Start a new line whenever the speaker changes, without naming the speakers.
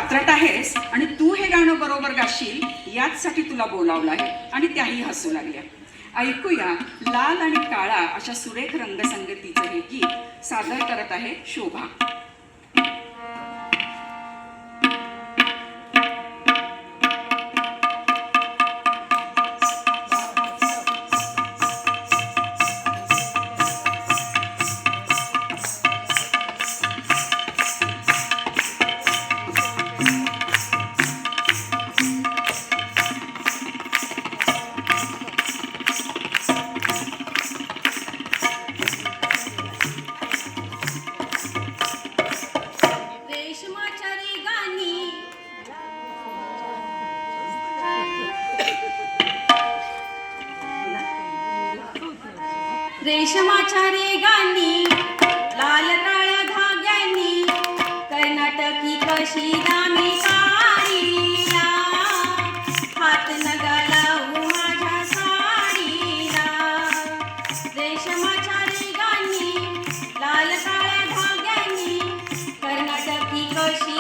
पात्रट आहेस आणि तू हे गाणं बरोबर गाशील याचसाठी तुला बोलावलं आहे आणि त्याही हसू लागल्या. ऐकूया लाल आणि काळा अशा सुरेख रंगसंगतीचं हे गीत सादर करत आहे शोभा.
रेशमाच्या रेगांनी लाल काळ्या धाग्यांनी कर्नाटकी कशी दामी काळीला हात नगा लावू माझ्या साडीला. रेशमाच्या रेगांनी लाल काळ्या धाग्यांनी कर्नाटकी कशी